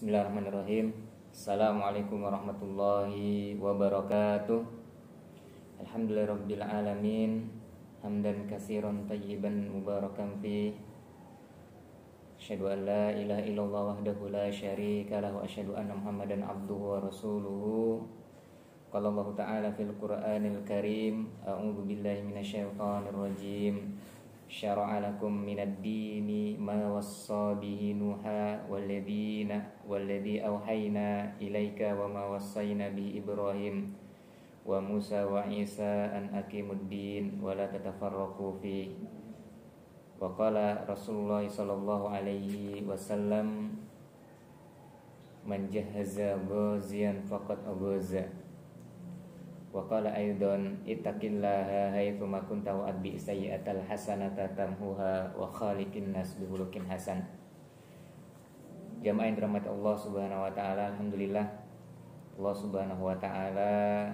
Bismillahirrahmanirrahim. Assalamualaikum warahmatullahi wabarakatuh. Alhamdulillahirabbil alamin. Hamdan katsiran tayyiban mubarakan fi. Asyhadu an la ilaha illallah wahdahu la syarika lahu wa asyhadu anna Muhammadan abduhu wa rasuluhu. Qala Allah ta'ala fil Qur'anil Karim, a'udzu billahi minasyaitonir rajim. Syara'a lakum minad dini ma wassa bihi Nuha walladzi auhayna ilaika wa ma wassayna bihi Ibrahim wa Musa wa Isa an aqimud din wa la tatafarraqu fi. Wa qala Rasulullah sallallahu alaihi wasallam, man jahaza ghaziyan faqad aghaza. Wa qala aidan ittaqillaha haitsu ma kunta wa adbi sayyi'atal hasanata tamhuha wa khaliqin nas bi khuluqin hasan. Jamaah yang dirahmati Allah Subhanahu wa taala, alhamdulillah Allah Subhanahu wa taala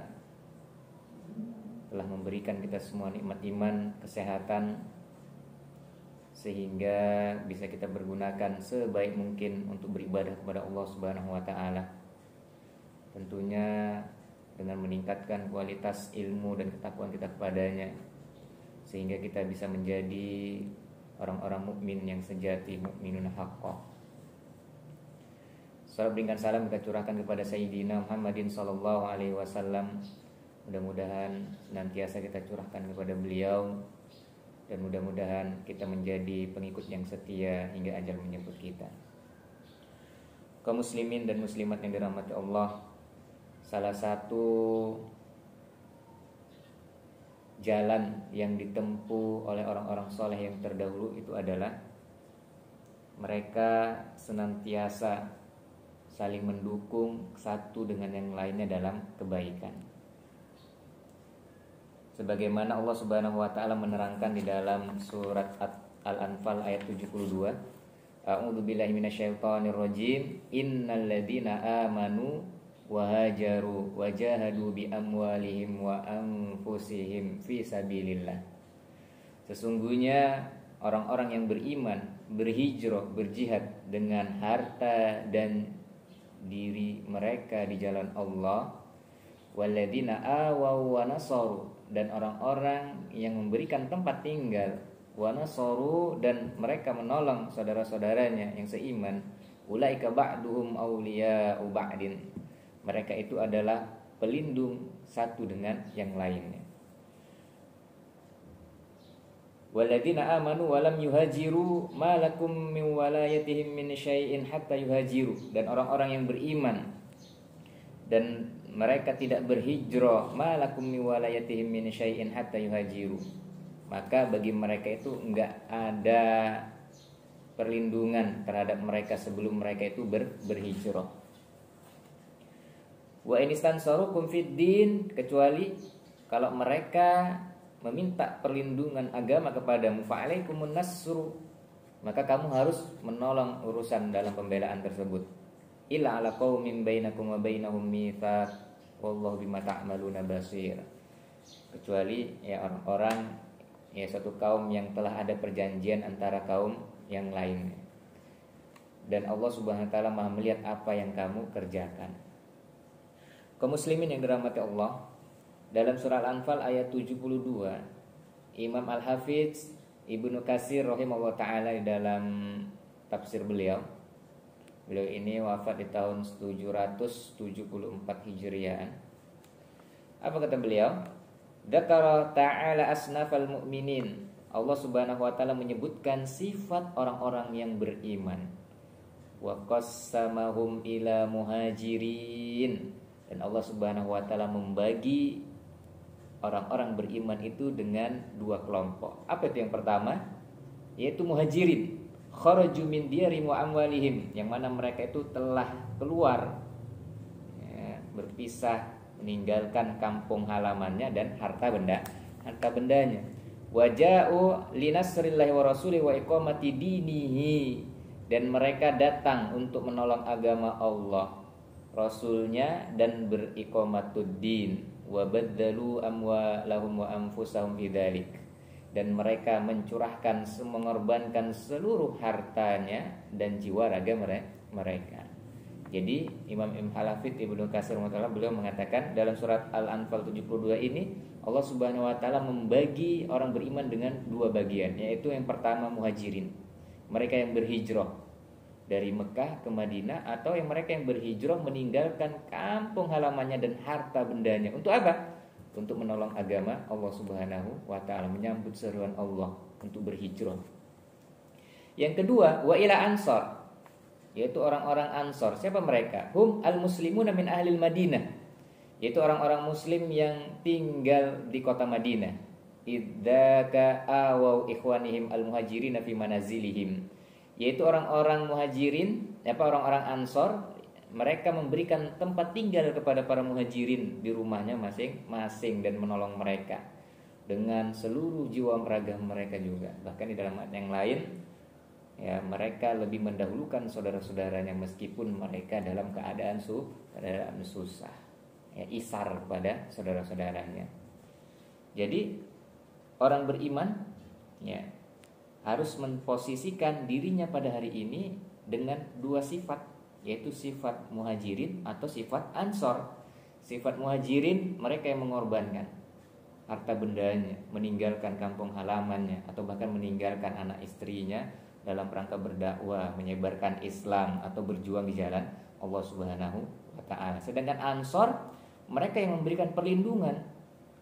telah memberikan kita semua nikmat iman, kesehatan, sehingga bisa kita bergunakan sebaik mungkin untuk beribadah kepada Allah Subhanahu wa taala. Tentunya dengan meningkatkan kualitas ilmu dan ketakwaan kita kepadanya, sehingga kita bisa menjadi orang-orang mukmin yang sejati, mukminun haqqan. Salam berikan salam kita curahkan kepada Sayyidina Muhammadin sallallahu alaihi wasallam. Mudah-mudahan senantiasa kita curahkan kepada beliau, dan mudah-mudahan kita menjadi pengikut yang setia hingga ajal menjemput kita. Kaum muslimin dan muslimat yang dirahmati Allah, salah satu jalan yang ditempuh oleh orang-orang soleh yang terdahulu itu adalah mereka senantiasa saling mendukung satu dengan yang lainnya dalam kebaikan. Sebagaimana Allah Subhanahu wa taala menerangkan di dalam surat Al-Anfal ayat 72, A'udzu billahi minasyaitonir rajim, innal ladzina amanu wahajaru wajahadu bi amwalihim wa anfusihim fi sabilillah. Sesungguhnya orang-orang yang beriman berhijrah, berjihad dengan harta dan diri mereka di jalan Allah. Walladzina awaw wa nasaru, dan orang-orang yang memberikan tempat tinggal, wa nasaru, dan mereka menolong saudara-saudaranya yang seiman. Ulaika ba'duhum awliya'u ba'din, mereka itu adalah pelindung satu dengan yang lainnya. Walladzina amanu wa lam yuhajiru ma lakum min walayatihim min syai'in hatta yuhajiru, dan orang-orang yang beriman dan mereka tidak berhijrah, ma lakum min walayatihim min syai'in hatta yuhajiru, maka bagi mereka itu enggak ada perlindungan terhadap mereka sebelum mereka itu berhijrah. Wa inistansarukum fid din, kecuali kalau mereka meminta perlindungan agama kepadamu, fa'alaikumun nasru, maka kamu harus menolong urusan dalam pembelaan tersebut. Illa ala qaumin bainakum wa bainahum mitsaq wallahu bima ta'maluna basir, kecuali ya orang-orang, ya satu kaum yang telah ada perjanjian antara kaum yang lainnya, dan Allah Subhanahu wa taala Maha melihat apa yang kamu kerjakan. Kaum muslimin yang dirahmati Allah, dalam surah Al-Anfal ayat 72, Imam Al-Hafidz Ibnu Katsir rahimahullah ta'ala di dalam tafsir beliau ini wafat di tahun 774 Hijriah. Apa kata beliau? Dzakara ta'ala asnafal mu'minin, Allah Subhanahu wa taala menyebutkan sifat orang-orang yang beriman. Wa qassamahum ila muhajirin, dan Allah Subhanahu wa taala membagi orang-orang beriman itu dengan dua kelompok. Apa itu yang pertama? Yaitu muhajirin, kharaju min diyarihim wa amwalihim, yang mana mereka itu telah keluar, ya, berpisah, meninggalkan kampung halamannya dan harta bendanya. Waja'u linasrillahi wa rasulihi wa iqamati dinihi, dan mereka datang untuk menolong agama Allah, Rasulnya, dan beriqamatuddin. Wa baddalu amwalahum wa anfusahum bidzalik, dan mereka mencurahkan, mengorbankan seluruh hartanya dan jiwa raga mereka. Jadi Imam Hafidz Ibnu Katsir beliau mengatakan dalam surat Al-Anfal 72 ini Allah Subhanahu wa taala membagi orang beriman dengan dua bagian, yaitu yang pertama muhajirin, mereka yang berhijrah dari Mekah ke Madinah, atau yang mereka yang berhijrah meninggalkan kampung halamannya dan harta bendanya. Untuk apa? Untuk menolong agama Allah Subhanahu wa taala, menyambut seruan Allah untuk berhijrah. Yang kedua, wa ila ansar, yaitu orang-orang Ansor. Siapa mereka? Hum al-muslimuna min ahlil Madinah, yaitu orang-orang muslim yang tinggal di kota Madinah. Idzaka awau ikhwanihim al-muhajirin fi manazilihim, yaitu orang-orang muhajirin, orang-orang Ansor, mereka memberikan tempat tinggal kepada para muhajirin di rumahnya masing-masing dan menolong mereka dengan seluruh jiwa raga mereka juga. Bahkan di dalam ayat yang lain, ya, mereka lebih mendahulukan saudara-saudaranya meskipun mereka dalam keadaan susah, ya, isar pada saudara-saudaranya. Jadi orang beriman, ya, harus memposisikan dirinya pada hari ini dengan dua sifat, yaitu sifat muhajirin atau sifat ansor. Sifat muhajirin, mereka yang mengorbankan harta bendanya, meninggalkan kampung halamannya, atau bahkan meninggalkan anak istrinya dalam rangka berdakwah, menyebarkan Islam atau berjuang di jalan Allah Subhanahu wa taala. Sedangkan Ansor, mereka yang memberikan perlindungan,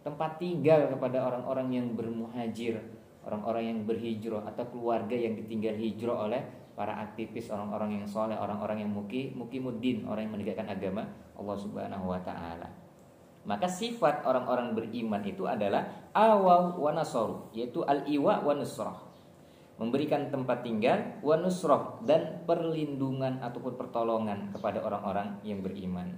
tempat tinggal kepada orang-orang yang bermuhajir, orang-orang yang berhijrah atau keluarga yang ditinggal hijrah oleh para aktivis, orang-orang yang soleh, orang-orang yang mukimuddin, orang yang menegakkan agama Allah Subhanahu wa taala. Maka sifat orang-orang beriman itu adalah awaw wa nasaru, yaitu al-iwa wa nusrah, memberikan tempat tinggal, wa nusrah, dan perlindungan ataupun pertolongan kepada orang-orang yang beriman.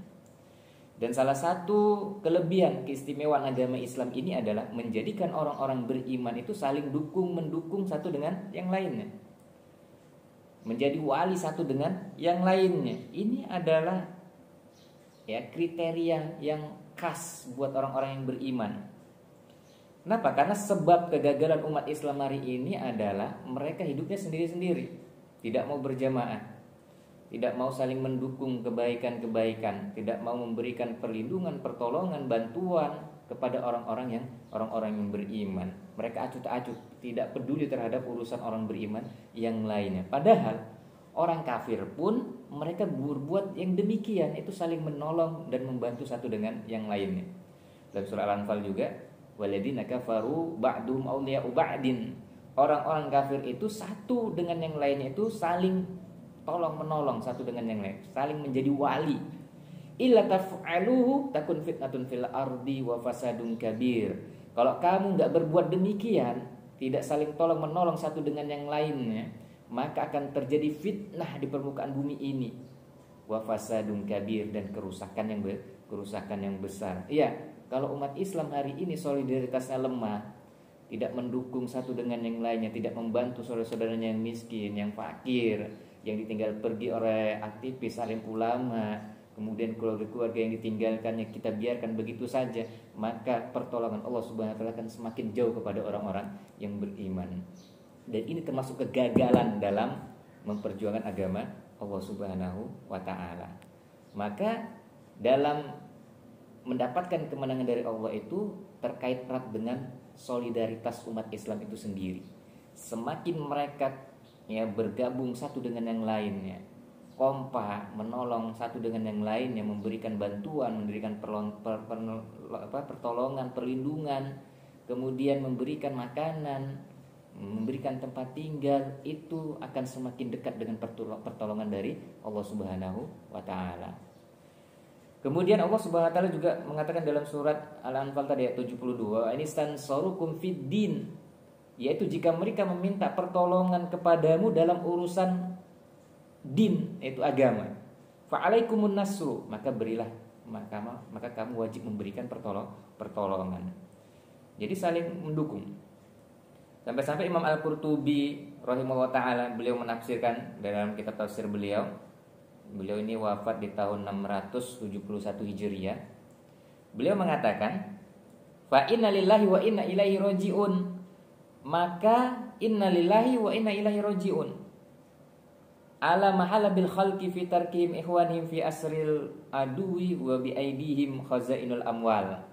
Dan salah satu kelebihan keistimewaan agama Islam ini adalah menjadikan orang-orang beriman itu saling mendukung satu dengan yang lainnya, menjadi wali satu dengan yang lainnya. Ini adalah, ya, kriteria yang khas buat orang-orang yang beriman. Kenapa? Karena sebab kegagalan umat Islam hari ini adalah mereka hidupnya sendiri-sendiri, tidak mau berjamaah, tidak mau saling mendukung kebaikan-kebaikan, tidak mau memberikan perlindungan, pertolongan, bantuan kepada orang-orang yang beriman. Mereka acuh tak acuh, tidak peduli terhadap urusan orang beriman yang lainnya. Padahal orang kafir pun mereka berbuat yang demikian, itu saling menolong dan membantu satu dengan yang lainnya. Dalam surah Al-Anfal juga, waladina kafaru ba'dum awliya'u ba'din, orang-orang kafir itu satu dengan yang lainnya itu saling tolong menolong satu dengan yang lain, saling menjadi wali. Illa taf'aluhu takun fitnatun fil ardi wa fasadun kabir. Kalau kamu enggak berbuat demikian, tidak saling tolong menolong satu dengan yang lainnya, maka akan terjadi fitnah di permukaan bumi ini, wa fasadun kabir, dan kerusakan yang besar. Iya. Kalau umat Islam hari ini solidaritasnya lemah, tidak mendukung satu dengan yang lainnya, tidak membantu saudara-saudaranya yang miskin, yang fakir, yang ditinggal pergi oleh aktivis, alim ulama, kemudian keluarga-keluarga yang ditinggalkannya kita biarkan begitu saja, maka pertolongan Allah Subhanahu wa taala akan semakin jauh kepada orang-orang yang beriman. Dan ini termasuk kegagalan dalam memperjuangkan agama Allah Subhanahu wa taala. Maka dalam mendapatkan kemenangan dari Allah itu terkait erat dengan solidaritas umat Islam itu sendiri. Semakin mereka, ya, bergabung satu dengan yang lainnya, kompak menolong satu dengan yang lainnya, memberikan bantuan, memberikan pertolongan, perlindungan, kemudian memberikan makanan, memberikan tempat tinggal, itu akan semakin dekat dengan pertolongan dari Allah Subhanahu wa taala. Kemudian Allah Subhanahu wa taala juga mengatakan dalam surat Al-Anfal tadi ayat 72, ini stansarukum fid din, yaitu jika mereka meminta pertolongan kepadamu dalam urusan din, yaitu agama, fa'alaikumun nasru, maka berilah, maka kamu wajib memberikan pertolongan. Jadi saling mendukung. Sampai-sampai Imam Al-Qurtubi rahimahullah taala, beliau menafsirkan dalam kitab tafsir beliau ini wafat di tahun 671 Hijriah. Beliau mengatakan, fa inna lillahi wa inna ilaihi rajiun, maka inna lillahi wa inna ilaihi rajiun, ala mahala bil khalqi fi tarkihim ikhwanihim fi asril adui wa bi aidihim khazainul amwal.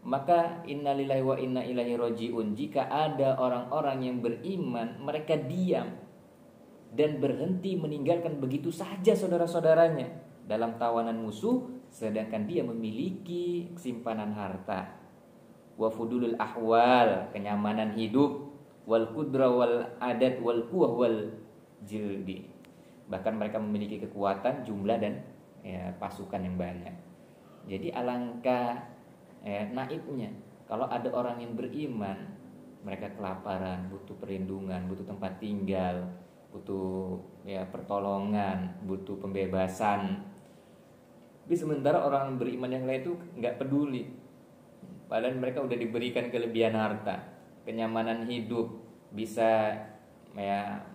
Maka innalillahi wa inna ilaihi rajiun. Jika ada orang-orang yang beriman, mereka diam dan berhenti meninggalkan begitu saja saudara-saudaranya dalam tawanan musuh, sedangkan dia memiliki simpanan harta. Wa fudulul ahwal, kenyamanan hidup, wal qudra wal adat wal quwwah wal jildi. Bahkan mereka memiliki kekuatan, jumlah dan pasukan yang banyak. Jadi alangkah naibnya kalau ada orang yang beriman, mereka kelaparan, butuh perlindungan, butuh tempat tinggal, butuh pertolongan, butuh pembebasan. Tapi sementara orang beriman yang lain itu nggak peduli. Padahal mereka udah diberikan kelebihan harta, kenyamanan hidup, bisa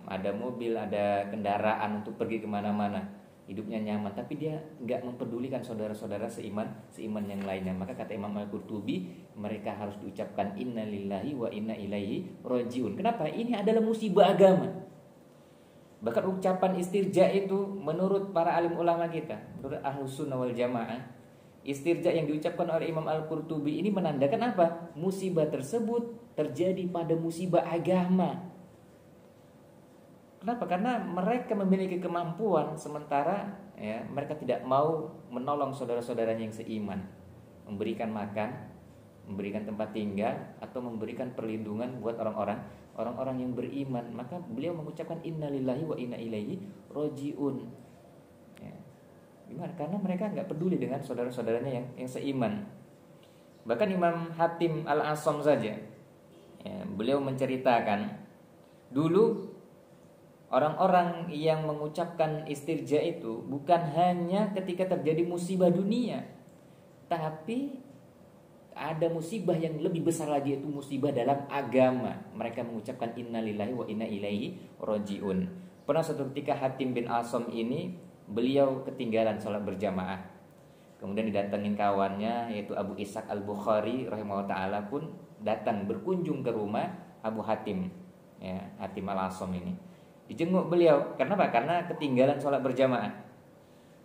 ada mobil, ada kendaraan untuk pergi kemana-mana, hidupnya nyaman, tapi dia nggak mempedulikan saudara-saudara seiman yang lainnya. Maka kata Imam Al-Qurtubi, mereka harus diucapkan innalillahi wa inna ilaihi rajiun. Kenapa? Ini adalah musibah agama. Bahkan ucapan istirja itu menurut para alim ulama kita, menurut Ahlus Sunnah wal Jamaah, istirja yang diucapkan oleh Imam Al-Qurtubi ini menandakan apa? Musibah tersebut terjadi pada musibah agama. Kenapa? Karena mereka memiliki kemampuan, sementara mereka tidak mau menolong saudara-saudaranya yang seiman, memberikan makan, memberikan tempat tinggal, atau memberikan perlindungan buat orang-orang yang beriman. Maka beliau mengucapkan innalillahi wa inna ilaihi rajiun. Gimana? Karena mereka nggak peduli dengan saudara-saudaranya yang seiman. Bahkan Imam Hatim Al-Asam saja, beliau menceritakan dulu orang-orang yang mengucapkan istirja itu bukan hanya ketika terjadi musibah dunia, tapi ada musibah yang lebih besar lagi, yaitu musibah dalam agama. Mereka mengucapkan innalillahi wa inna ilaihi rajiun. Pernah suatu ketika Hatim bin Asam ini beliau ketinggalan sholat berjamaah. Kemudian didatangin kawannya, yaitu Abu Ishaq Al-Bukhari rahimahullah ta'ala pun datang berkunjung ke rumah Abu Hatim, Hatim Al-Asam ini. Dijenguk beliau. Kenapa? Karena ketinggalan sholat berjamaah.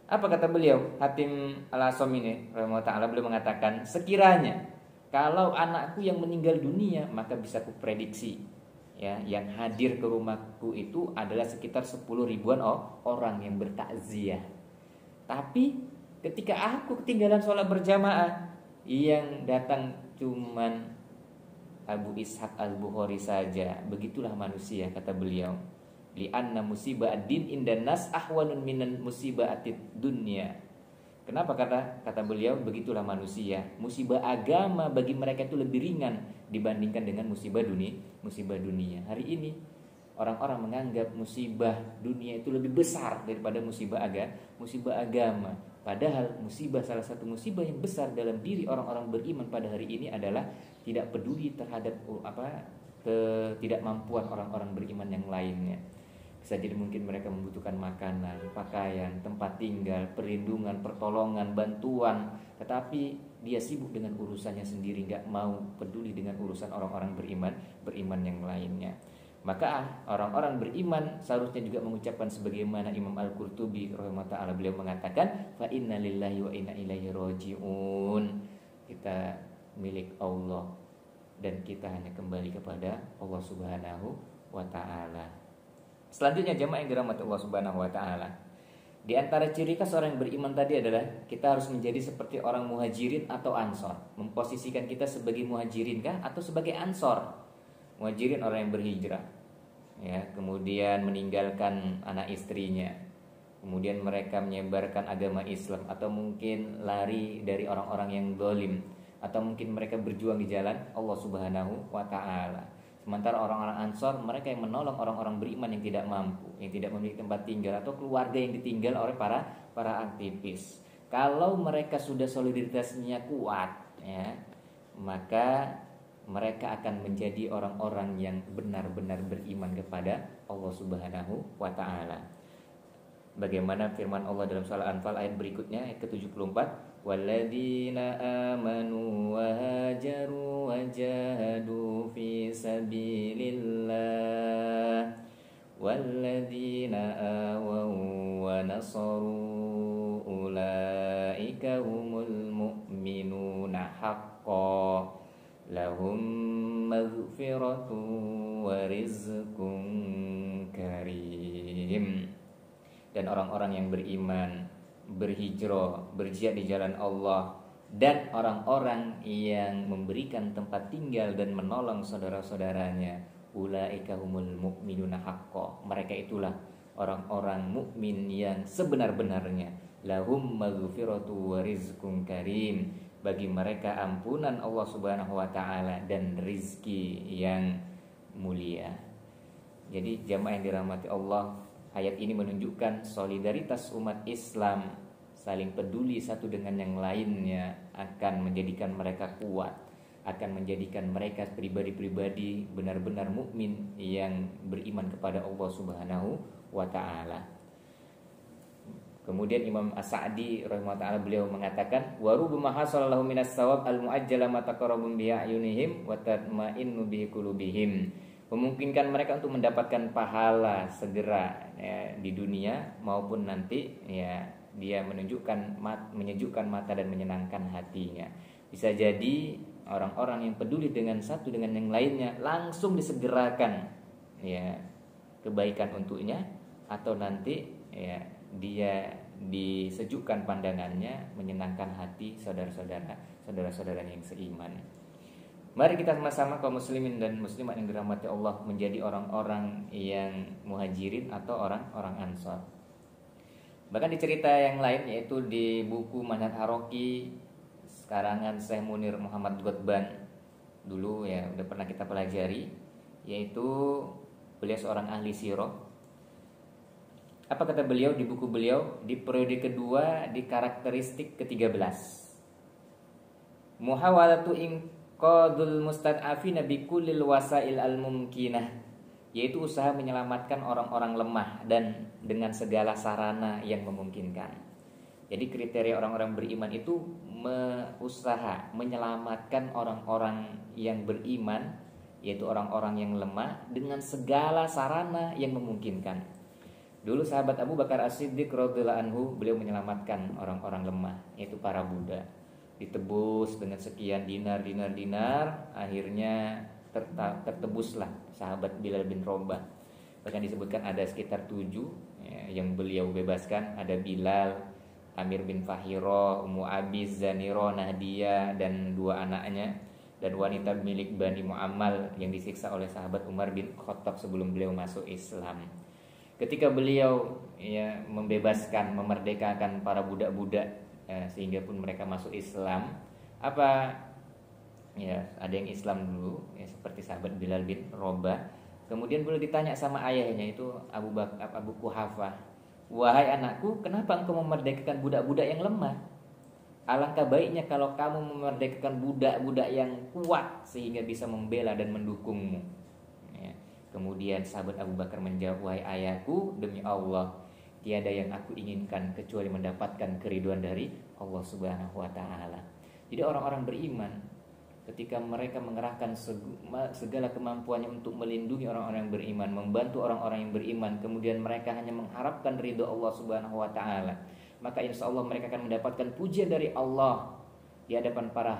Apa kata beliau? Hatim Al-Asam ini rahimahullah ta'ala, beliau mengatakan, sekiranya kalau anakku yang meninggal dunia, maka bisa kuprediksi yang hadir ke rumahku itu adalah sekitar 10 ribuan orang yang bertakziah. Tapi ketika aku ketinggalan sholat berjamaah, yang datang cuman Abu Ishaq Al-Bukhari saja. Begitulah manusia, kata beliau. Li'anna musibah ad-din indan nas ahwanun minan musibah atid dunya. Kenapa kata beliau? Begitulah manusia. Musibah agama bagi mereka itu lebih ringan dibandingkan dengan musibah dunia. Hari ini orang-orang menganggap musibah dunia itu lebih besar daripada musibah agama. Padahal salah satu musibah yang besar dalam diri orang-orang beriman pada hari ini adalah tidak peduli terhadap ketidakmampuan orang-orang beriman yang lainnya. Bisa jadi mungkin mereka membutuhkan makanan, pakaian, tempat tinggal, perlindungan, pertolongan, bantuan, tetapi dia sibuk dengan urusannya sendiri, gak mau peduli dengan urusan orang-orang beriman yang lainnya. Maka orang-orang beriman seharusnya juga mengucapkan sebagaimana Imam Al-Qurtubi rahimahullah ta'ala, beliau mengatakan fa inna lillahi wa inna ilaihi rajiun. Kita milik Allah dan kita hanya kembali kepada Allah Subhanahu wa ta'ala. Selanjutnya jemaah yang dirahmati Allah Subhanahu wa ta'ala, di antara ciri khas orang yang beriman tadi adalah kita harus menjadi seperti orang muhajirin atau ansor. Memposisikan kita sebagai muhajirin kah atau sebagai ansor? Muhajirin orang yang berhijrah, kemudian meninggalkan anak istrinya, kemudian mereka menyebarkan agama Islam, atau mungkin lari dari orang-orang yang zalim, atau mungkin mereka berjuang di jalan Allah Subhanahu wa ta'ala. Sementara orang-orang Ansor, mereka yang menolong orang-orang beriman yang tidak mampu, yang tidak memiliki tempat tinggal, atau keluarga yang ditinggal oleh para aktivis. Kalau mereka sudah solidaritasnya kuat, maka mereka akan menjadi orang-orang yang benar-benar beriman kepada Allah Subhanahu wa ta'ala. Bagaimana firman Allah dalam surah Al-Anfal ayat berikutnya, ayat ke-74, walladzina amanu wa hajaru wa jahadu fi sabilillah walladzina awaw nasaru ulaika humul mu'minuna haqqan lahum maghfiratun wa rizqun karim. Dan orang-orang yang beriman, berhijrah, berjihad di jalan Allah, dan orang-orang yang memberikan tempat tinggal dan menolong saudara-saudaranya, ulaika humul mu'minuna haqqan, mereka itulah orang-orang mukmin yang sebenar-benarnya. Lahum maghfiratu wa rizqun karim, bagi mereka ampunan Allah Subhanahu wa taala dan rizki yang mulia. Jadi jamaah yang dirahmati Allah, ayat ini menunjukkan solidaritas umat Islam, saling peduli satu dengan yang lainnya akan menjadikan mereka kuat, akan menjadikan mereka pribadi-pribadi benar-benar mukmin yang beriman kepada Allah Subhanahu wa taala. Kemudian Imam As-Sa'di rahimahullah taala beliau mengatakan, wa rubbama hasalallahu minas shawab al-muajjala ma taqarrabum bi ayunihim wa tatma'innu bi qulubihim. Memungkinkan mereka untuk mendapatkan pahala segera ya, di dunia maupun nanti ya dia menyejukkan mata dan menyenangkan hatinya. Bisa jadi orang-orang yang peduli dengan satu dengan yang lainnya langsung disegerakan ya kebaikan untuknya, atau nanti ya dia disejukkan pandangannya, menyenangkan hati saudara-saudara yang seiman. Mari kita sama-sama kaum muslimin dan muslimat yang dirahmati Allah menjadi orang-orang yang muhajirin atau orang-orang ansor. Bahkan di cerita yang lain, yaitu di buku Manhaj Haroki karangan Syekh Munir Muhammad Ghotban, dulu ya udah pernah kita pelajari, yaitu beliau seorang ahli sirah. Apa kata beliau di buku beliau di periode kedua di karakteristik ke-13? Muhawalatu inqadul mustad'afina bi kullil wasail al-mumkinah, yaitu usaha menyelamatkan orang-orang lemah dan dengan segala sarana yang memungkinkan. Jadi kriteria orang-orang beriman itu usaha menyelamatkan orang-orang yang beriman, yaitu orang-orang yang lemah dengan segala sarana yang memungkinkan. Dulu sahabat Abu Bakar As-Siddiq radhiyallahu anhu, beliau menyelamatkan orang-orang lemah, yaitu para budak. Ditebus dengan sekian dinar, akhirnya tertebuslah sahabat Bilal bin Rabah. Bahkan disebutkan ada sekitar 7 ya, yang beliau bebaskan. Ada Bilal, Amir bin Fahiro, Ummu Abiz, Zaniro, Nahdiyah, dan 2 anaknya, dan wanita milik Bani Mu'ammal yang disiksa oleh sahabat Umar bin Khattab sebelum beliau masuk Islam. Ketika beliau ya membebaskan, memerdekakan para budak-budak ya, sehingga pun mereka masuk Islam, apa ya ada yang Islam dulu ya, seperti sahabat Bilal bin Rabah. Kemudian beliau ditanya sama ayahnya, itu Abu Quhafah, wahai anakku, kenapa engkau memerdekakan budak-budak yang lemah? Alangkah baiknya kalau kamu memerdekakan budak-budak yang kuat sehingga bisa membela dan mendukungmu. Kemudian sahabat Abu Bakar menjawab, wahai ayahku, demi Allah, tiada yang aku inginkan kecuali mendapatkan keriduan dari Allah Subhanahu wa taala. Jadi orang-orang beriman ketika mereka mengerahkan segala kemampuannya untuk melindungi orang-orang yang beriman, membantu orang-orang yang beriman, kemudian mereka hanya mengharapkan ridho Allah Subhanahu wa taala, maka insya Allah mereka akan mendapatkan pujian dari Allah di hadapan para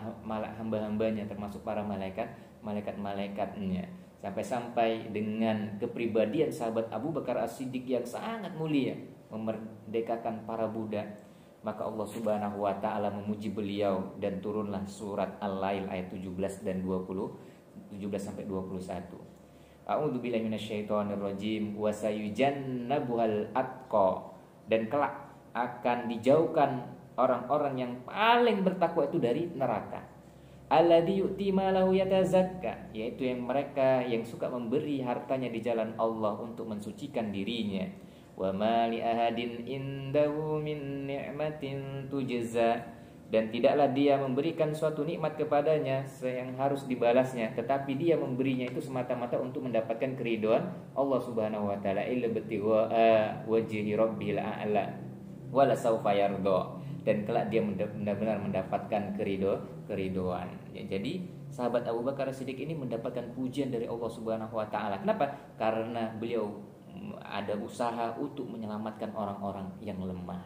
hamba-hambanya, termasuk para malaikat-malaikatnya. Sampai-sampai dengan kepribadian sahabat Abu Bakar As-Siddiq yang sangat mulia, memerdekakan para budak, maka Allah Subhanahu wa taala memuji beliau dan turunlah surat Al-Lail ayat 17 dan 20, 17 sampai 21. A'udzubillahi minasyaitonirrajim, wa sayujannabuhal atqa, dan kelak akan dijauhkan orang-orang yang paling bertakwa itu dari neraka. Alladzi yu'ti malahu yatazakka, yaitu yang mereka yang suka memberi hartanya di jalan Allah untuk mensucikan dirinya. Wa ma li ahadin indahu min ni'matin tujza, dan tidaklah dia memberikan suatu nikmat kepadanya yang harus dibalasnya, tetapi dia memberinya itu semata-mata untuk mendapatkan keridhaan Allah Subhanahu wa taala, illa batigha wajhi rabbil a'la wala saufa yarda, dan kelak dia benar-benar mendapatkan keridoan. Ya, jadi sahabat Abu Bakar Siddiq ini mendapatkan pujian dari Allah Subhanahu wa taala. Kenapa? Karena beliau ada usaha untuk menyelamatkan orang-orang yang lemah.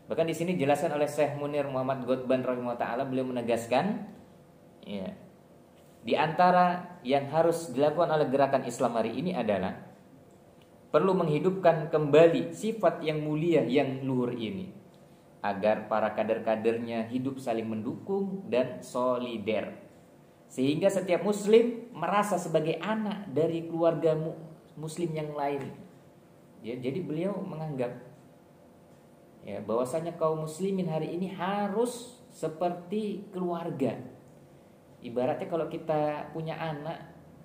Bahkan di sini dijelaskan oleh Syekh Munir Muhammad Ghotban rahimahullah taala, beliau menegaskan ya, di antara yang harus dilakukan oleh gerakan Islam hari ini adalah perlu menghidupkan kembali sifat yang mulia yang luhur ini, agar para kader-kadernya hidup saling mendukung dan solider, sehingga setiap muslim merasa sebagai anak dari keluarga muslim yang lain. Ya, jadi beliau menganggap ya, bahwasanya kaum muslimin hari ini harus seperti keluarga. Ibaratnya kalau kita punya anak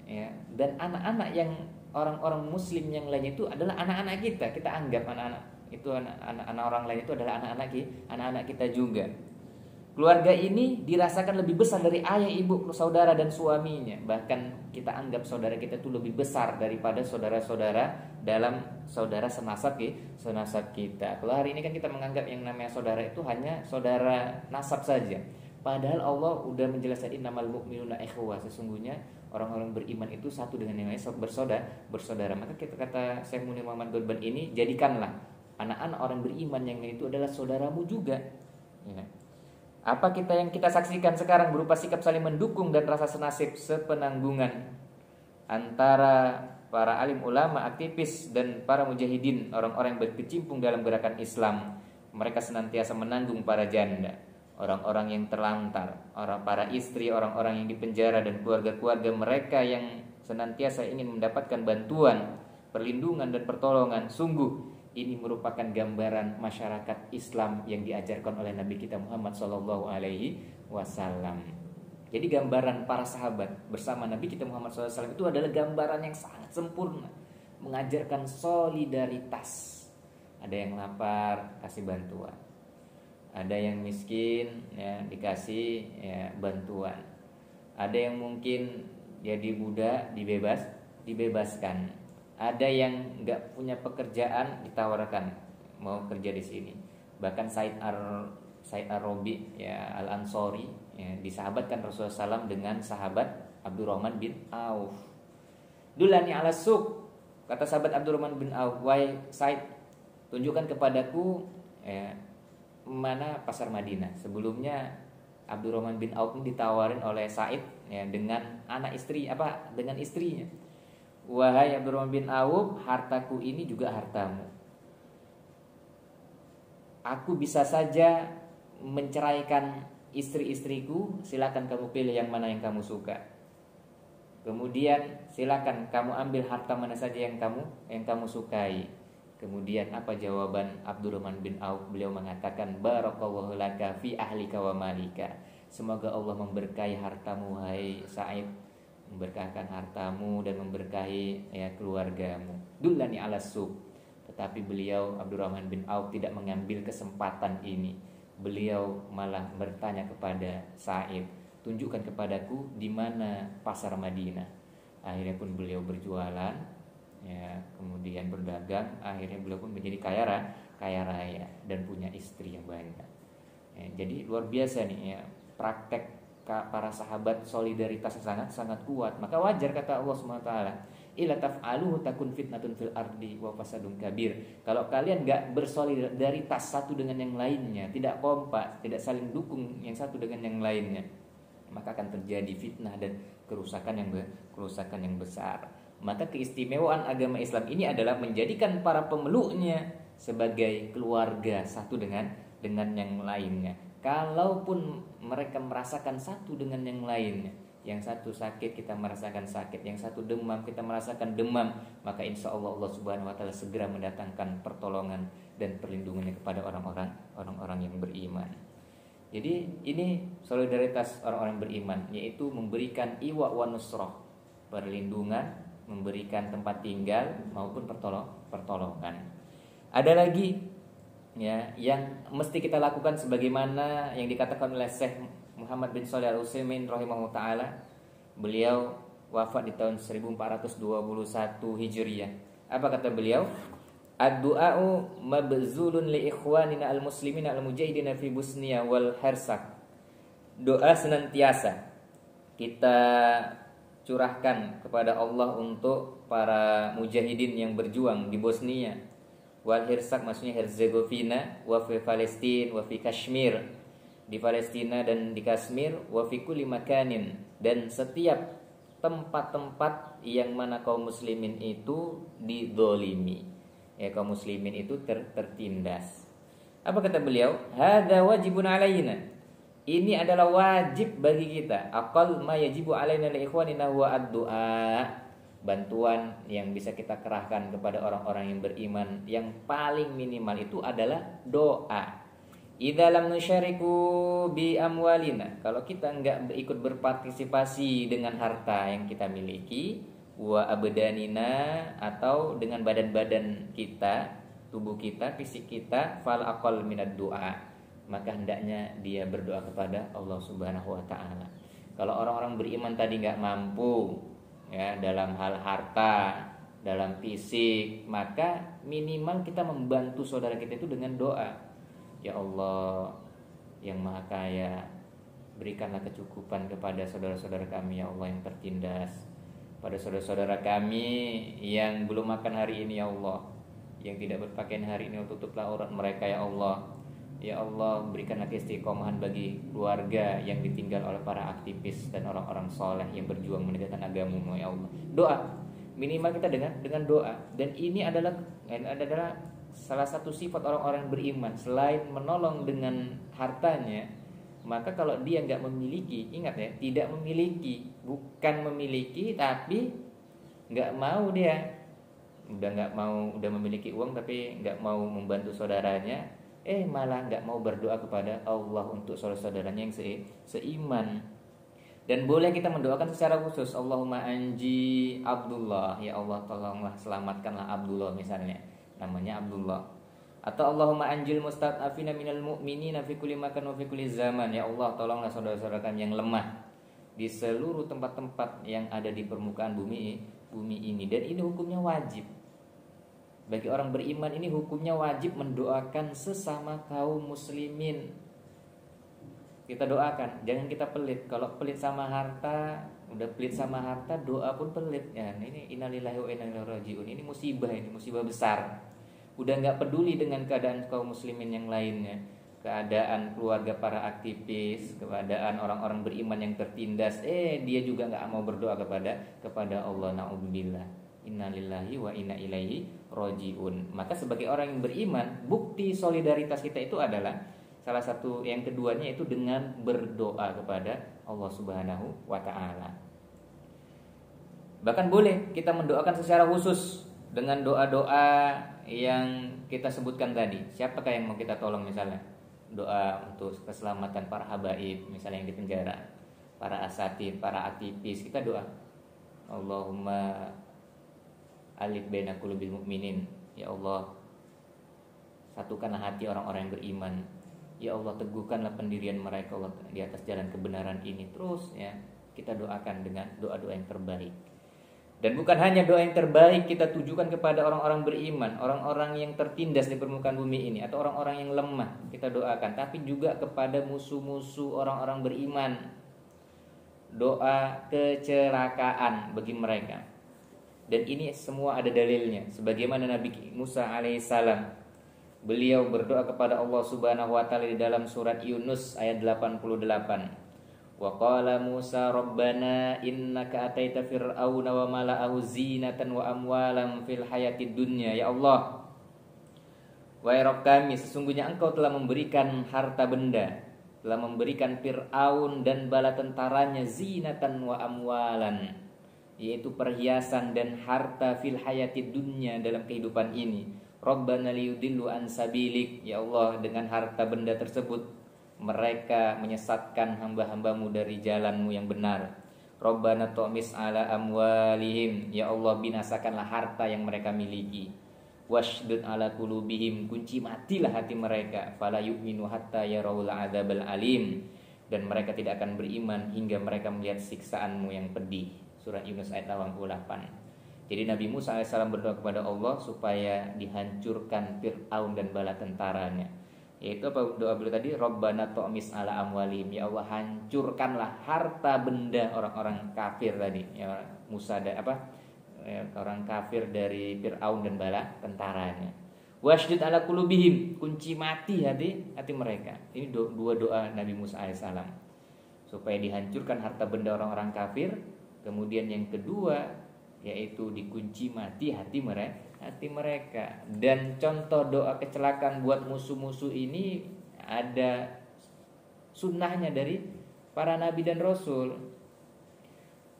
ya, dan anak-anak yang orang-orang muslim yang lain itu adalah anak-anak kita. Kita anggap anak-anak itu anak-anak orang lain itu adalah anak-anak kita juga. Keluarga ini dirasakan lebih besar dari ayah, ibu, saudara dan suaminya. Bahkan kita anggap saudara kita itu lebih besar daripada saudara-saudara dalam saudara senasab kita. Kalau hari ini kan kita menganggap yang namanya saudara itu hanya saudara nasab saja. Padahal Allah udah menjelaskan innamal mu'minuna ikhwah, sesungguhnya orang-orang beriman itu satu dengan yang lain, bersaudara. Maka kita kata Syekh Munir Muhammad Ghotban ini, jadikanlah anak-anak orang beriman yang lain itu adalah saudaramu juga. Ya. Apa yang kita saksikan sekarang berupa sikap saling mendukung dan rasa senasib sepenanggungan antara para alim ulama, aktivis dan para mujahidin, orang-orang yang berkecimpung dalam gerakan Islam. Mereka senantiasa menanggung para janda, orang-orang yang terlantar, para istri, orang-orang yang dipenjara dan keluarga-keluarga mereka yang senantiasa ingin mendapatkan bantuan, perlindungan dan pertolongan. Sungguh ini merupakan gambaran masyarakat Islam yang diajarkan oleh Nabi kita Muhammad SAW. Jadi gambaran para sahabat bersama Nabi kita Muhammad SAW itu adalah gambaran yang sangat sempurna, mengajarkan solidaritas. Ada yang lapar, kasih bantuan. Ada yang miskin, ya, dikasih ya, bantuan. Ada yang mungkin jadi budak, dibebaskan. Ada yang nggak punya pekerjaan, ditawarkan mau kerja di sini. Bahkan Said Ar-Rabi ya, Al-Ansori ya, disahabatkan Rasulullah SAW dengan sahabat Abdurrahman bin Auf. Dulani ala suq, kata sahabat Abdurrahman bin Auf, wahai Said, tunjukkan kepadaku ya, mana pasar Madinah. Sebelumnya Abdurrahman bin Auf ditawarin oleh Said ya, dengan dengan istrinya. Wahai Abdurrahman bin Auf, hartaku ini juga hartamu. Aku bisa saja menceraikan istri-istriku, silakan kamu pilih yang mana yang kamu suka. Kemudian silakan kamu ambil harta mana saja yang kamu sukai. Kemudian apa jawaban Abdurrahman bin Auf? Beliau mengatakan, barakallahu laka fi ahlika wa malika. Semoga Allah memberkahi hartamu hai Sa'id, memberkahkan hartamu dan memberkahi ya, keluargamu. Dullani ala suq. Tetapi beliau Abdurrahman bin Auf tidak mengambil kesempatan ini. Beliau malah bertanya kepada Sa'id, tunjukkan kepadaku di mana pasar Madinah. Akhirnya pun beliau berjualan ya, kemudian berdagang. Akhirnya beliau pun menjadi kaya raya dan punya istri yang banyak ya. Jadi luar biasa nih ya, praktek para sahabat solidaritas sangat kuat. Maka wajar kata Allah SWT, ila taf'aluhu takun fitnatun fil ardi wa fasadun kabir. Kalau kalian gak bersolidaritas satu dengan yang lainnya, tidak kompak, tidak saling dukung yang satu dengan yang lainnya, maka akan terjadi fitnah dan kerusakan yang besar. Maka keistimewaan agama Islam ini adalah menjadikan para pemeluknya sebagai keluarga satu dengan yang lainnya. Kalaupun mereka merasakan satu dengan yang lainnya, yang satu sakit kita merasakan sakit, yang satu demam kita merasakan demam, maka insya Allah Allah Subhanahu Wa Taala segera mendatangkan pertolongan dan perlindungannya kepada orang-orang yang beriman. Jadi ini solidaritas orang-orang beriman, yaitu memberikan iwa wa nusroh, perlindungan, memberikan tempat tinggal maupun pertolongan. Ada lagi ya yang mesti kita lakukan sebagaimana yang dikatakan oleh Syekh Muhammad bin Shalih Al-Utsaimin rahimahullah taala. Beliau wafat di tahun 1421 Hijriah. Apa kata beliau? Ad-du'a'u mabzulun li ikhwanina al-muslimina al-mujahidina fi Bosnia wal Hersak. Doa senantiasa kita curahkan kepada Allah untuk para mujahidin yang berjuang di Bosnia wal Hersak, maksudnya Herzegovina, wa fi Palestina, wa fi Kashmir, di Palestina dan di Kashmir, wa fi kulli makanin, dan setiap tempat-tempat yang mana kaum muslimin itu didolimi, ya kaum muslimin itu tertindas. Apa kata beliau? Hadza wajibun alaina. Ini adalah wajib bagi kita. Aqall ma yajibu alaina li ikhwanina huwa ad-du'a. Bantuan yang bisa kita kerahkan kepada orang-orang yang beriman yang paling minimal itu adalah doa. Idza lam nusyariku bi amwalina. Kalau kita enggak ikut berpartisipasi dengan harta yang kita miliki, wa abdanina, atau dengan badan-badan kita, tubuh kita, fisik kita, fal aqall minad du'a, maka hendaknya dia berdoa kepada Allah Subhanahu wa taala. Kalau orang-orang beriman tadi enggak mampu ya dalam hal harta, dalam fisik, maka minimal kita membantu saudara kita itu dengan doa. Ya Allah yang Maha Kaya, berikanlah kecukupan kepada saudara-saudara kami ya Allah yang tertindas, pada saudara-saudara kami yang belum makan hari ini ya Allah, yang tidak berpakaian hari ini, tutuplah aurat mereka ya Allah. Ya Allah, berikanlah keistiqomahan bagi keluarga yang ditinggal oleh para aktivis dan orang-orang soleh yang berjuang menegakkan agama-Mu ya Allah. Doa, minimal kita dengan doa. Dan ini adalah salah satu sifat orang-orang beriman. Selain menolong dengan hartanya, maka kalau dia nggak memiliki, ingat ya, tidak memiliki, bukan memiliki tapi nggak mau, dia udah memiliki uang tapi nggak mau membantu saudaranya, malah nggak mau berdoa kepada Allah untuk saudara-saudaranya yang seiman. Dan boleh kita mendoakan secara khusus, Allahumma anji Abdullah, ya Allah tolonglah selamatkanlah Abdullah misalnya, namanya Abdullah. Atau Allahumma anjil mustad'afina minal mu'minina fi kulli makan wa fi kulli zaman, ya Allah tolonglah saudara-saudara kami yang lemah di seluruh tempat-tempat yang ada di permukaan bumi ini. Dan ini hukumnya wajib. Bagi orang beriman ini hukumnya wajib mendoakan sesama kaum muslimin. Kita doakan, jangan kita pelit. Kalau pelit sama harta, udah pelit sama harta, doa pun pelit. Ya, ini innalillahi wa inna ilaihi raji'un. Ini musibah besar. Udah enggak peduli dengan keadaan kaum muslimin yang lainnya, keadaan keluarga para aktivis, keadaan orang-orang beriman yang tertindas, dia juga enggak mau berdoa kepada Allah. Na'udzubillah. Innalillahi wa inna ilaihi raji'un. Maka sebagai orang yang beriman, bukti solidaritas kita itu adalah salah satu yang keduanya itu dengan berdoa kepada Allah Subhanahu wa taala. Bahkan boleh kita mendoakan secara khusus dengan doa-doa yang kita sebutkan tadi. Siapakah yang mau kita tolong misalnya? Doa untuk keselamatan para habaib misalnya yang di penjara, para asatid, para aktivis, kita doa. Allahumma alif baina qulubil mu'minin. Ya Allah, satukanlah hati orang-orang yang beriman. Ya Allah, teguhkanlah pendirian mereka Allah di atas jalan kebenaran ini. Terus ya, kita doakan dengan doa-doa yang terbaik. Dan bukan hanya doa yang terbaik kita tujukan kepada orang-orang beriman, orang-orang yang tertindas di permukaan bumi ini, atau orang-orang yang lemah kita doakan, tapi juga kepada musuh-musuh orang-orang beriman. Doa kecelakaan bagi mereka. Dan ini semua ada dalilnya. Sebagaimana Nabi Musa alaihissalam, beliau berdoa kepada Allah Subhanahu wa taala di dalam surat Yunus ayat 88. Wa qala Musa rabbana innaka ataita fir'auna wa mala'ahu zinatan wa amwalan fil hayatid dunya. Ya Allah, wahai Rabb kami, sesungguhnya Engkau telah memberikan harta benda, telah memberikan Fir'aun dan bala tentaranya zinatan wa amwalan, yaitu perhiasan dan harta fil hayatid dunya, dalam kehidupan ini. Rabbana liyudillu an sabilik. Ya Allah, dengan harta benda tersebut mereka menyesatkan hamba-hambamu dari jalanmu yang benar. Rabbana tu'mis ala amwalihim. Ya Allah, binasakanlah harta yang mereka miliki. Washdud ala qulubihim, kunci matilah hati mereka. Fala yu'minu hatta yarawul adzabal alim. Dan mereka tidak akan beriman hingga mereka melihat siksaanmu yang pedih. Surat Yunus ayat 88. Jadi Nabi Musa AS berdoa kepada Allah supaya dihancurkan Fir'aun dan bala tentaranya. Yaitu apa doa beliau tadi? Rabbana tu'mis ala amwalihim, ya Allah hancurkanlah harta benda orang-orang kafir tadi, ya Musa dan orang kafir dari Fir'aun dan bala tentaranya. Wasydud ala qulubihim, kunci mati hati mereka. Ini dua doa Nabi Musa alaihissalam supaya dihancurkan harta benda orang-orang kafir. Kemudian yang kedua yaitu dikunci mati hati mereka. Dan contoh doa kecelakaan buat musuh-musuh ini ada sunnahnya dari para nabi dan rasul.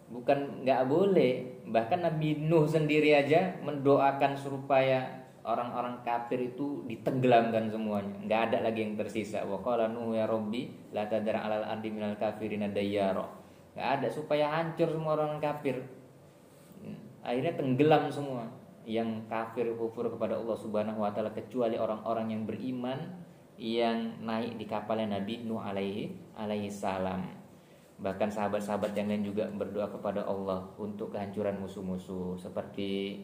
Bukan nggak boleh, bahkan Nabi Nuh sendiri aja mendoakan supaya orang-orang kafir itu ditenggelamkan semuanya, nggak ada lagi yang tersisa. Wa qala Nuh ya Rabbi la tadar 'alal ardi minal kafirina dayyara. Nggak ada, supaya hancur semua orang kafir. Akhirnya tenggelam semua yang kafir kufur kepada Allah Subhanahu wa taala, kecuali orang-orang yang beriman yang naik di kapalnya Nabi Nuh alaihi salam. Bahkan sahabat-sahabat yang lain juga berdoa kepada Allah untuk kehancuran musuh-musuh, seperti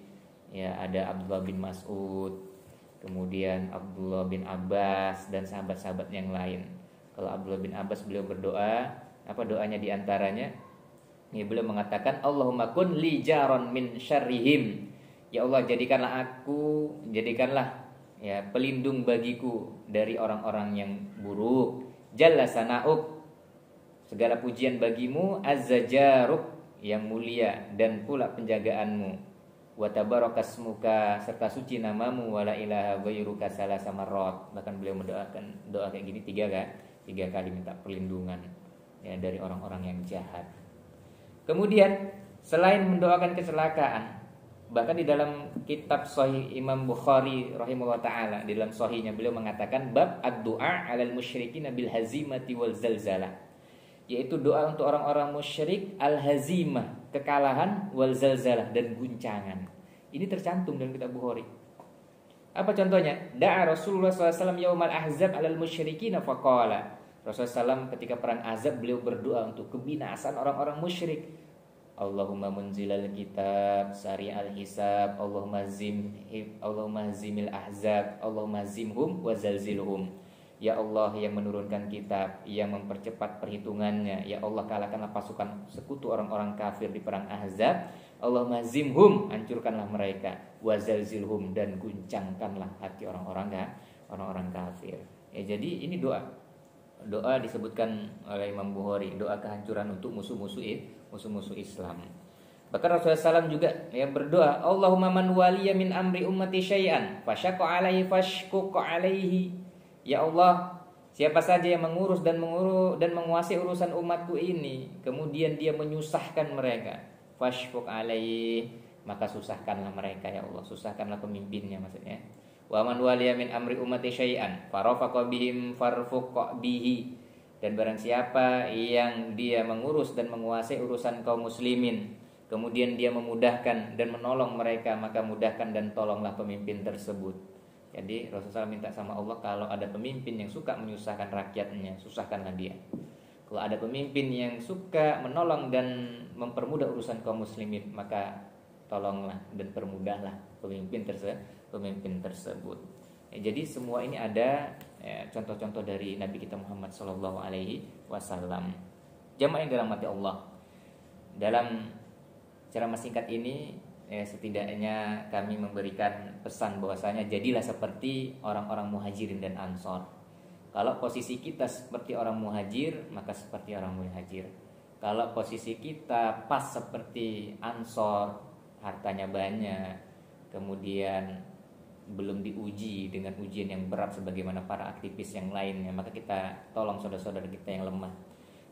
ya ada Abdullah bin Mas'ud, kemudian Abdullah bin Abbas dan sahabat-sahabat yang lain. Kalau Abdullah bin Abbas beliau berdoa, apa doanya diantaranya? Ya, beliau mengatakan Allahumma kun li jaron min syarrihim. Ya Allah, jadikanlah ya pelindung bagiku dari orang-orang yang buruk. Jalla sana'uk, segala pujian bagimu, azza jaruk, yang mulia dan pula penjagaanmu. Wa tabarakasmuka, serta suci namamu, wala ilaha ghairuka salasa marrat. Bahkan beliau mendoakan doa kayak gini 3 kali minta perlindungan ya dari orang-orang yang jahat. Kemudian selain mendoakan kecelakaan, bahkan di dalam kitab Sahih Imam Bukhari rahimahullah taala, di dalam sahihnya beliau mengatakan bab ad-du'a 'alal musyrikin bil hazimati wal zalzalah, yaitu doa untuk orang-orang musyrik, al-hazimah, kekalahan, wal zalzalah, dan guncangan. Ini tercantum dalam kitab Bukhari. Apa contohnya? Da'a Rasulullah SAW yaumal ahzab 'alal musyrikin faqala. Rasulullah SAW ketika perang Ahzab beliau berdoa untuk kebinasaan orang-orang musyrik. Allahumma munzilal kitab, sari'al hisab, Allahumma zimil ahzab, Allahumma zimhum wa zalzilhum. Ya Allah yang menurunkan kitab, yang mempercepat perhitungannya, ya Allah kalahkanlah pasukan sekutu orang-orang kafir di perang Ahzab. Allahumma zimhum, hancurkanlah mereka, wa zalzilhum, dan guncangkanlah hati orang-orang kafir. Ya, jadi ini doa disebutkan oleh Imam Bukhari, doa kehancuran untuk musuh-musuh Islam. Bahkan Rasulullah SAW juga yang berdoa, Allahumma man waliya min amri ummati syai'an fasyaqa alaihi fashquq alaihi. Ya Allah, siapa saja yang mengurus dan menguasai urusan umatku ini, kemudian dia menyusahkan mereka, fashquq alaihi, maka susahkanlah mereka ya Allah, susahkanlah pemimpinnya maksudnya. Wa man waliya min amri ummati syai'an farafaqa bihim farfuq bihi. Dan barang siapa yang dia mengurus dan menguasai urusan kaum muslimin, kemudian dia memudahkan dan menolong mereka, maka mudahkan dan tolonglah pemimpin tersebut. Jadi Rasulullah minta sama Allah, kalau ada pemimpin yang suka menyusahkan rakyatnya, susahkanlah dia. Kalau ada pemimpin yang suka menolong dan mempermudah urusan kaum muslimin, maka tolonglah dan permudahlah pemimpin tersebut. Jadi semua ini ada contoh-contoh dari Nabi kita Muhammad SAW. Jamaah yang dirahmati Allah, dalam ceramah singkat ini setidaknya kami memberikan pesan bahwasanya jadilah seperti orang-orang muhajirin dan ansor. Kalau posisi kita seperti orang muhajir, maka seperti orang muhajir. Kalau posisi kita pas seperti ansor, hartanya banyak, kemudian belum diuji dengan ujian yang berat sebagaimana para aktivis yang lainnya, maka kita tolong saudara-saudara kita yang lemah,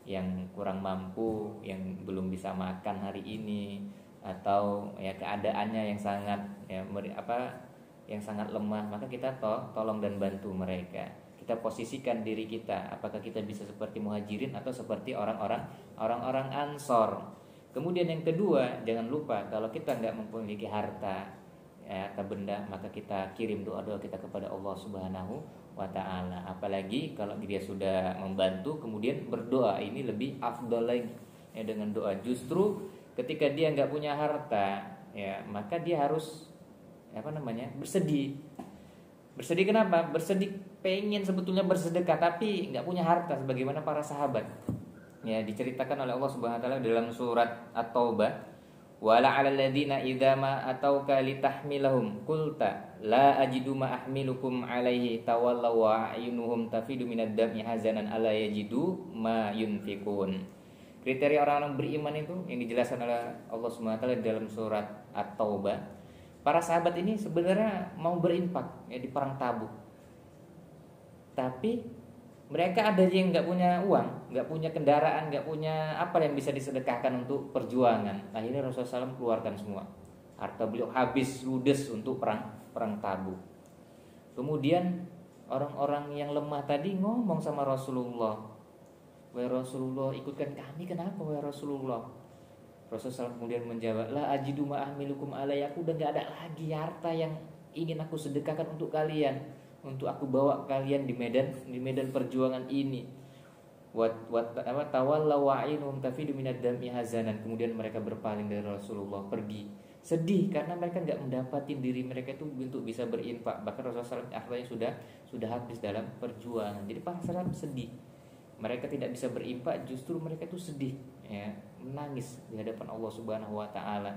yang kurang mampu, yang belum bisa makan hari ini, atau ya keadaannya yang sangat yang sangat lemah, maka kita tolong dan bantu mereka. Kita posisikan diri kita, apakah kita bisa seperti muhajirin atau seperti orang-orang ansor. Kemudian yang kedua, jangan lupa kalau kita nggak memiliki harta atau benda, maka kita kirim doa-doa kita kepada Allah Subhanahu wa taala. Apalagi kalau dia sudah membantu kemudian berdoa, ini lebih afdal lagi ya dengan doa. Justru ketika dia nggak punya harta ya, maka dia harus bersedih. Bersedih kenapa? Bersedih pengen sebetulnya bersedekah tapi nggak punya harta sebagaimana para sahabat. Ya, diceritakan oleh Allah Subhanahu wa taala dalam surat At-Taubah, wala 'alal ladzina idza ma atauka litahmilahum qulta la ajidu ma ahmilukum 'alaihi tawallaw wa a'yunuhum tafidu minad dam'i hazanan alla yajidu ma yunfikun. Kriteria orang-orang beriman itu yang dijelaskan oleh Allah Subhanahu wa taala dalam surat At-Taubah. Para sahabat ini sebenarnya mau berinfak ya di perang Tabuk. Tapi mereka ada yang nggak punya uang, nggak punya kendaraan, nggak punya apa yang bisa disedekahkan untuk perjuangan. Akhirnya Rasulullah SAW keluarkan semua. Harta beliau habis ludes untuk perang Tabuk. Kemudian orang-orang yang lemah tadi ngomong sama Rasulullah, "Wahai Rasulullah, ikutkan kami, kenapa wahai Rasulullah?" Rasulullah SAW kemudian menjawab, "La ajidu ma ahmilukum alai." Aku udah nggak ada lagi harta yang ingin aku sedekahkan untuk kalian, untuk aku bawa kalian di medan perjuangan ini. Tawallaw wa'inhum tafidu minad dam'i hazanan. Kemudian mereka berpaling dari Rasulullah, pergi sedih karena mereka nggak mendapatin diri mereka itu untuk bisa berinfak. Bahkan Rasulullah SAW hartanya sudah habis dalam perjuangan. Jadi para sahabat sedih. Mereka tidak bisa berinfak, justru mereka itu sedih, ya, menangis di hadapan Allah Subhanahu wa taala.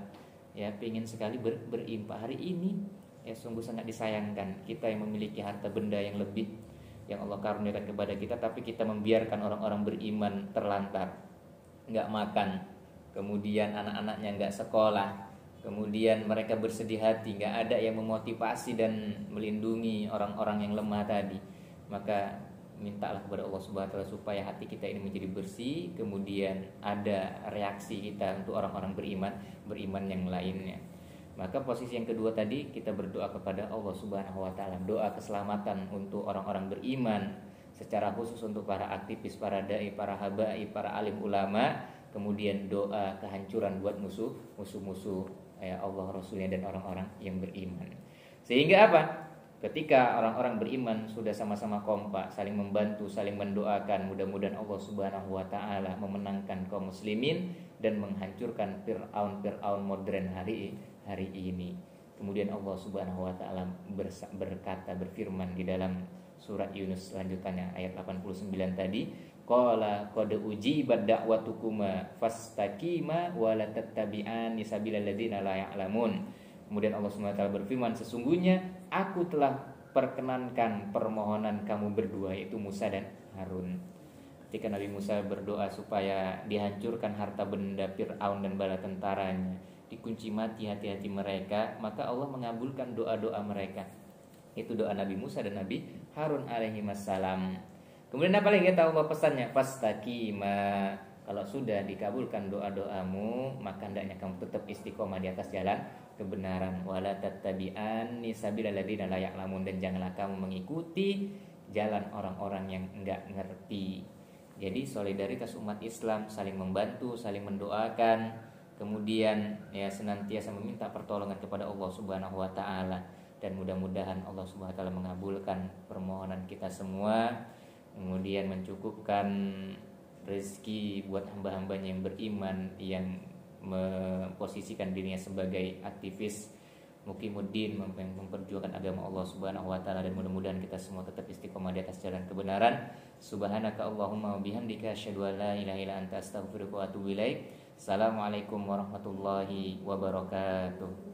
Ya, pengen sekali berinfak. Hari ini ya sungguh sangat disayangkan kita yang memiliki harta benda yang lebih yang Allah karuniakan kepada kita, tapi kita membiarkan orang-orang beriman terlantar, nggak makan, kemudian anak-anaknya nggak sekolah, kemudian mereka bersedih hati, nggak ada yang memotivasi dan melindungi orang-orang yang lemah tadi. Maka mintalah kepada Allah Subhanahu wa taala supaya hati kita ini menjadi bersih, kemudian ada reaksi kita untuk orang-orang beriman yang lainnya. Maka posisi yang kedua tadi kita berdoa kepada Allah Subhanahu wa taala, doa keselamatan untuk orang-orang beriman, secara khusus untuk para aktivis, para dai, para habai, para alim ulama, kemudian doa kehancuran buat musuh-musuh ya Allah, Rasulnya dan orang-orang yang beriman. Sehingga apa? Ketika orang-orang beriman sudah sama-sama kompak, saling membantu, saling mendoakan, mudah-mudahan Allah Subhanahu wa taala memenangkan kaum muslimin dan menghancurkan Fir'aun modern hari ini. Kemudian Allah Subhanahu wa taala berfirman di dalam surat Yunus selanjutnya ayat 89 tadi, qala qad ujibat da'watukuma fastaqima wa la tattabi'ani sabilal ladzina la ya'lamun. Kemudian Allah Subhanahu wa taala berfirman, sesungguhnya aku telah perkenankan permohonan kamu berdua, yaitu Musa dan Harun. Ketika Nabi Musa berdoa supaya dihancurkan harta benda Fir'aun dan bala tentaranya, dikunci mati hati-hati mereka, maka Allah mengabulkan doa-doa mereka. Itu doa Nabi Musa dan Nabi Harun alaihi wassalam. Kemudian apa lagi kata Allah pesannya? Fastaqima. Kalau sudah dikabulkan doa-doamu, maka hendaknya kamu tetap istiqomah di atas jalan kebenaran. Wala tattabi'anni sabilal ladzina la ya'lamun, dan janganlah kamu mengikuti jalan orang-orang yang enggak ngerti. Jadi solidaritas umat Islam, saling membantu, saling mendoakan, kemudian ya senantiasa meminta pertolongan kepada Allah Subhanahu wa taala, dan mudah-mudahan Allah Subhanahu wa taala mengabulkan permohonan kita semua, kemudian mencukupkan rezeki buat hamba-hambanya yang beriman, yang memposisikan dirinya sebagai aktivis Muqimuddin, memperjuangkan agama Allah Subhanahu wa taala, dan mudah-mudahan kita semua tetap istiqomah di atas jalan kebenaran. Subhanaka Allahumma wa bihamdika asyhadu an la ilaha illa anta astaghfiruka wa atubu ilaik. Assalamualaikum warahmatullahi wabarakatuh.